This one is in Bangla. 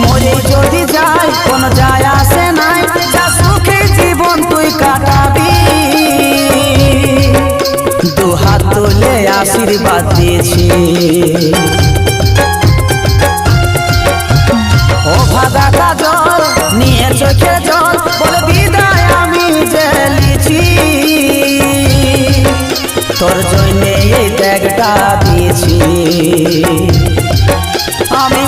মরে যদি যাই কোন যায় আসে নাই, যা সুখে জীবন তুই কাটাবি। দু হাত তুলে আশীর্বাদ দিয়েছি, ও ভাগা কাজল নিয়ে চোখে জল বলে বিদায় আমি জেলেছি। তোর জন্যে এই ত্যাগটা দিয়েছি আমি।